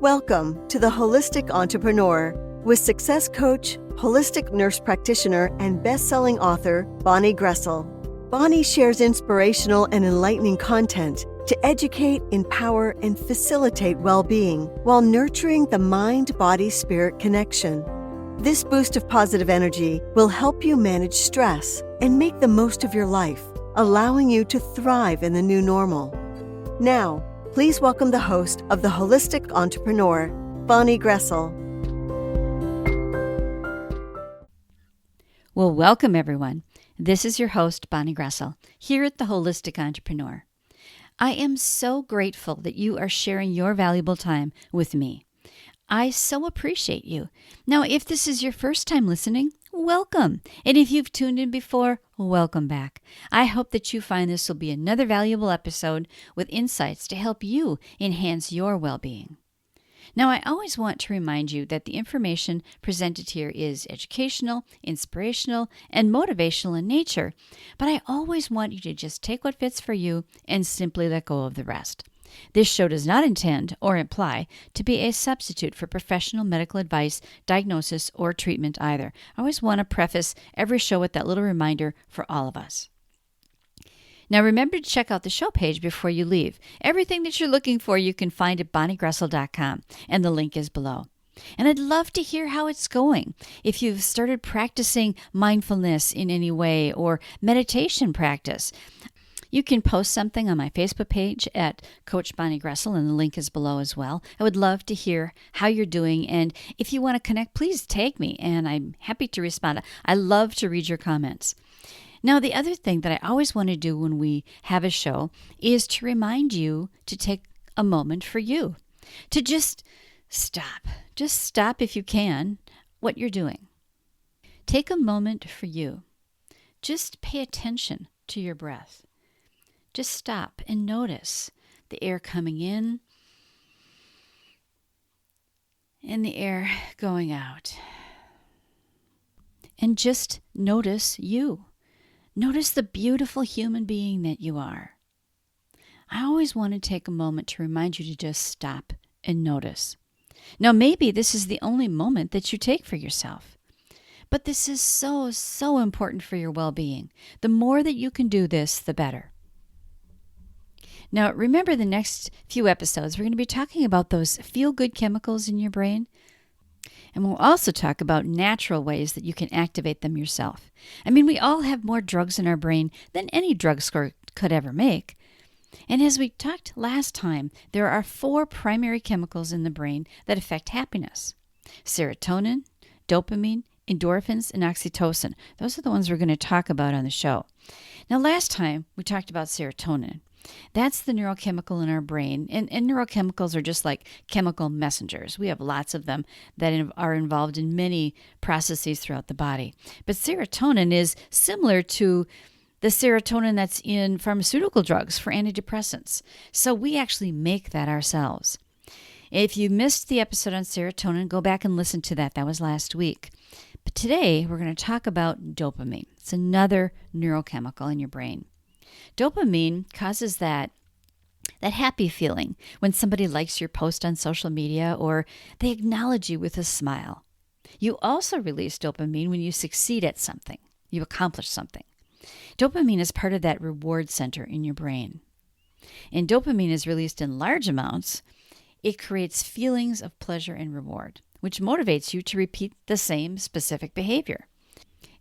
Welcome to The Holistic Entrepreneur with success coach, holistic nurse practitioner, and best-selling author, Bonnie Groessl. Bonnie shares inspirational and enlightening content to educate, empower, and facilitate well-being while nurturing the mind-body-spirit connection. This boost of positive energy will help you manage stress and make the most of your life, allowing you to thrive in the new normal. Now, please welcome the host of The Holistic Entrepreneur, Bonnie Groessl. Well, welcome everyone. This is your host, Bonnie Groessl, here at The Holistic Entrepreneur. I am so grateful that you are sharing your valuable time with me. I so appreciate you. Now, if this is your first time listening, welcome. And if you've tuned in before, welcome back. I hope that you find this will be another valuable episode with insights to help you enhance your well-being. Now, I always want to remind you that the information presented here is educational, inspirational, and motivational in nature, but I always want you to just take what fits for you and simply let go of the rest. This show does not intend or imply to be a substitute for professional medical advice, diagnosis, or treatment either. I always want to preface every show with that little reminder for all of us. Now remember to check out the show page before you leave. Everything that you're looking for you can find at bonniegroessl.com, and the link is below. And I'd love to hear how it's going. If you've started practicing mindfulness in any way or meditation practice, you can post something on my Facebook page at Coach Bonnie Groessl, and the link is below as well. I would love to hear how you're doing, and if you want to connect, please tag me, and I'm happy to respond. I love to read your comments. Now, the other thing that I always want to do when we have a show is to remind you to take a moment for you, to just stop. Just stop if you can what you're doing. Take a moment for you. Just pay attention to your breath. Just stop and notice the air coming in and the air going out. And just notice you. Notice the beautiful human being that you are. I always want to take a moment to remind you to just stop and notice. Now, maybe this is the only moment that you take for yourself. But this is so important for your well-being. The more that you can do this, the better. Now, remember the next few episodes, we're going to be talking about those feel-good chemicals in your brain. And we'll also talk about natural ways that you can activate them yourself. I mean, we all have more drugs in our brain than any drugstore could ever make. And as we talked last time, there are 4 primary chemicals in the brain that affect happiness: serotonin, dopamine, endorphins, and oxytocin. Those are the ones we're going to talk about on the show. Now, last time we talked about serotonin. That's the neurochemical in our brain, and neurochemicals are just like chemical messengers. We have lots of them that are involved in many processes throughout the body. But serotonin is similar to the serotonin that's in pharmaceutical drugs for antidepressants. So we actually make that ourselves. If you missed the episode on serotonin, go back and listen to that. That was last week. But today we're going to talk about dopamine. It's another neurochemical in your brain. Dopamine causes that happy feeling when somebody likes your post on social media or they acknowledge you with a smile. You also release dopamine when you succeed at something, you accomplish something. Dopamine is part of that reward center in your brain. And dopamine is released in large amounts. It creates feelings of pleasure and reward, which motivates you to repeat the same specific behavior.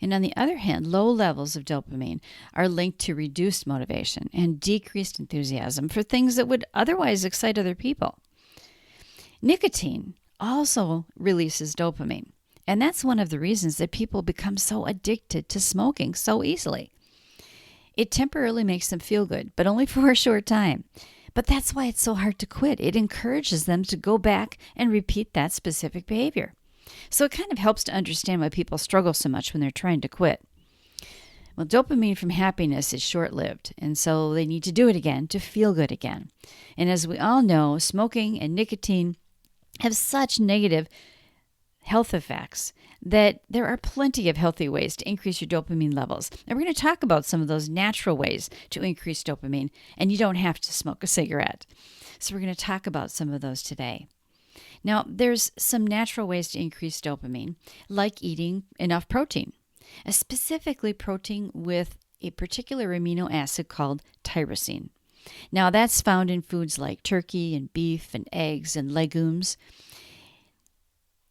And on the other hand, low levels of dopamine are linked to reduced motivation and decreased enthusiasm for things that would otherwise excite other people. Nicotine also releases dopamine, and that's one of the reasons that people become so addicted to smoking so easily. It temporarily makes them feel good, but only for a short time. But that's why it's so hard to quit. It encourages them to go back and repeat that specific behavior. So it kind of helps to understand why people struggle so much when they're trying to quit. Well, dopamine from happiness is short-lived, and so they need to do it again to feel good again. And as we all know, smoking and nicotine have such negative health effects that there are plenty of healthy ways to increase your dopamine levels. And we're going to talk about some of those natural ways to increase dopamine, and you don't have to smoke a cigarette. So we're going to talk about some of those today. Now, there's some natural ways to increase dopamine, like eating enough protein, specifically protein with a particular amino acid called tyrosine. Now, that's found in foods like turkey and beef and eggs and legumes.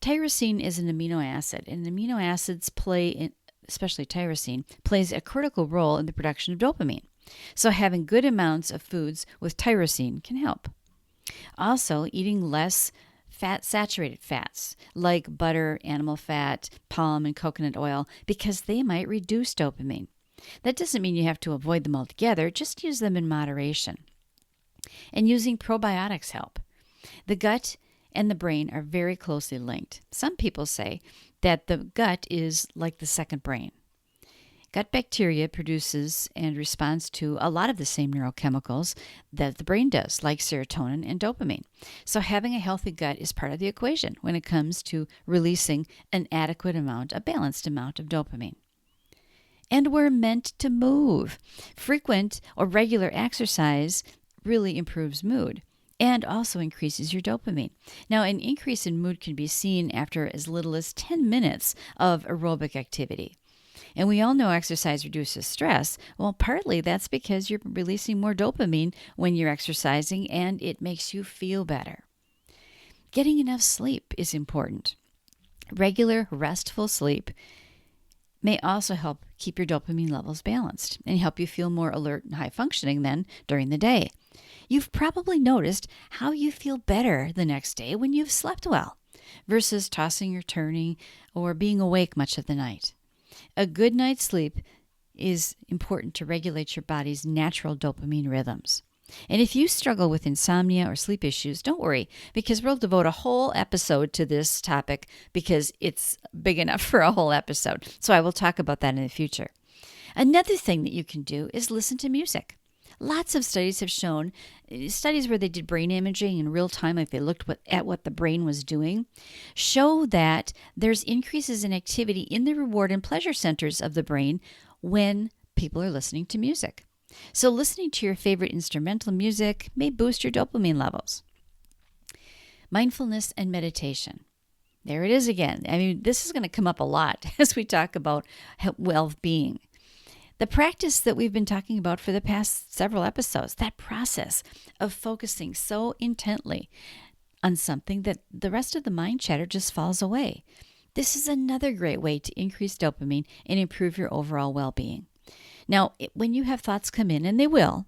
Tyrosine is an amino acid, and amino acids especially tyrosine, plays a critical role in the production of dopamine. So having good amounts of foods with tyrosine can help. Also, eating less saturated fats like butter, animal fat, palm and coconut oil, because they might reduce dopamine. That doesn't mean you have to avoid them altogether, just use them in moderation. And using probiotics help. The gut and the brain are very closely linked. Some people say that the gut is like the second brain. Gut bacteria produces and responds to a lot of the same neurochemicals that the brain does, like serotonin and dopamine. So having a healthy gut is part of the equation when it comes to releasing an adequate amount, a balanced amount of dopamine. And we're meant to move. Frequent or regular exercise really improves mood and also increases your dopamine. Now, an increase in mood can be seen after as little as 10 minutes of aerobic activity. And we all know exercise reduces stress. Well, partly that's because you're releasing more dopamine when you're exercising, and it makes you feel better. Getting enough sleep is important. Regular, restful sleep may also help keep your dopamine levels balanced and help you feel more alert and high functioning then during the day. You've probably noticed how you feel better the next day when you've slept well versus tossing or turning or being awake much of the night. A good night's sleep is important to regulate your body's natural dopamine rhythms. And if you struggle with insomnia or sleep issues, don't worry, because we'll devote a whole episode to this topic because it's big enough for a whole episode. So I will talk about that in the future. Another thing that you can do is listen to music. Lots of studies have shown, studies where they did brain imaging in real time, like they looked at what the brain was doing, show that there's increases in activity in the reward and pleasure centers of the brain when people are listening to music. So listening to your favorite instrumental music may boost your dopamine levels. Mindfulness and meditation. There it is again. I mean, this is going to come up a lot as we talk about well-being. The practice that we've been talking about for the past several episodes, that process of focusing so intently on something that the rest of the mind chatter just falls away. This is another great way to increase dopamine and improve your overall well-being. Now, when you have thoughts come in, and they will,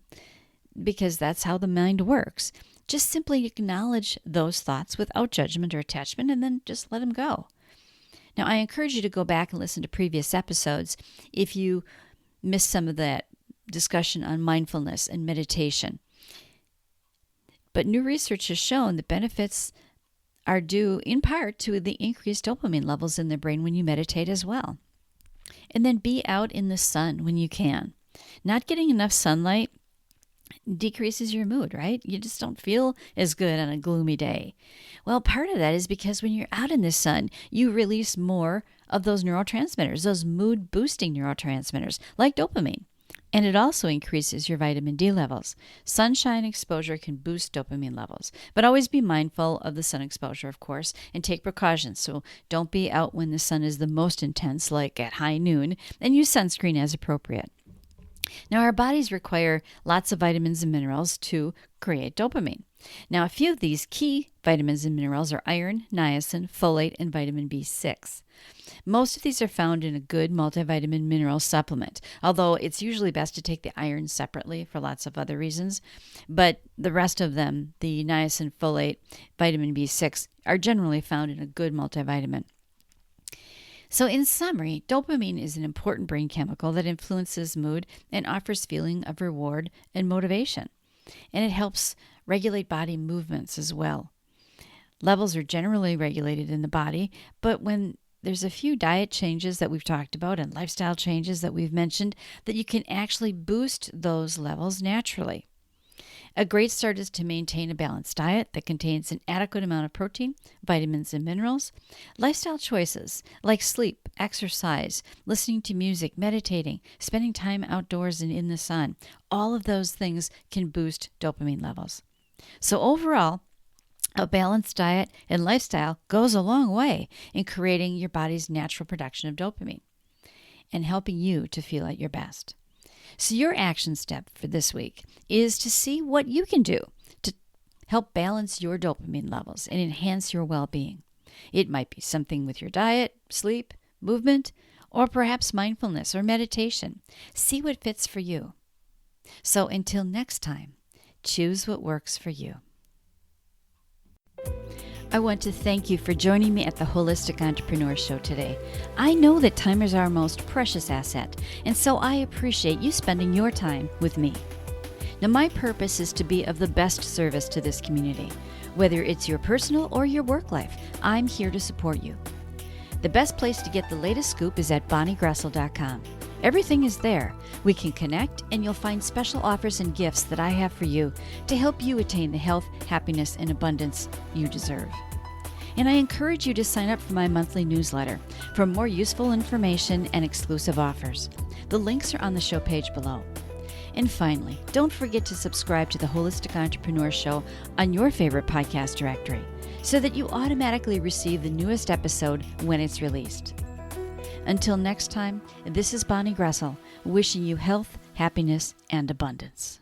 because that's how the mind works, just simply acknowledge those thoughts without judgment or attachment and then just let them go. Now, I encourage you to go back and listen to previous episodes if you missed some of that discussion on mindfulness and meditation. But new research has shown the benefits are due in part to the increased dopamine levels in the brain when you meditate as well. And then be out in the sun when you can. Not getting enough sunlight decreases your mood, right? You just don't feel as good on a gloomy day. Well, part of that is because when you're out in the sun, you release more of those neurotransmitters, those mood-boosting neurotransmitters, like dopamine. And it also increases your vitamin D levels. Sunshine exposure can boost dopamine levels. But always be mindful of the sun exposure, of course, and take precautions. So don't be out when the sun is the most intense, like at high noon, and use sunscreen as appropriate. Now, our bodies require lots of vitamins and minerals to create dopamine. Now, a few of these key vitamins and minerals are iron, niacin, folate, and vitamin B6. Most of these are found in a good multivitamin mineral supplement, although it's usually best to take the iron separately for lots of other reasons. But the rest of them, the niacin, folate, vitamin B6, are generally found in a good multivitamin. So in summary, dopamine is an important brain chemical that influences mood and offers feeling of reward and motivation. And it helps regulate body movements as well. Levels are generally regulated in the body, but when there's a few diet changes that we've talked about and lifestyle changes that we've mentioned, that you can actually boost those levels naturally. A great start is to maintain a balanced diet that contains an adequate amount of protein, vitamins, and minerals. Lifestyle choices like sleep, exercise, listening to music, meditating, spending time outdoors and in the sun, all of those things can boost dopamine levels. So overall, A balanced diet and lifestyle goes a long way in creating your body's natural production of dopamine and helping you to feel at your best. So your action step for this week is to see what you can do to help balance your dopamine levels and enhance your well-being. It might be something with your diet, sleep, movement, or perhaps mindfulness or meditation. See what fits for you. So until next time, choose what works for you. I want to thank you for joining me at the Holistic Entrepreneur Show today. I know that time is our most precious asset, and so I appreciate you spending your time with me. Now, my purpose is to be of the best service to this community. Whether it's your personal or your work life, I'm here to support you. The best place to get the latest scoop is at bonniegroessl.com. Everything is there. We can connect, and you'll find special offers and gifts that I have for you to help you attain the health, happiness, and abundance you deserve. And I encourage you to sign up for my monthly newsletter for more useful information and exclusive offers. The links are on the show page below. And finally, don't forget to subscribe to the Holistic Entrepreneur Show on your favorite podcast directory so that you automatically receive the newest episode when it's released. Until next time, this is Bonnie Groessl, wishing you health, happiness, and abundance.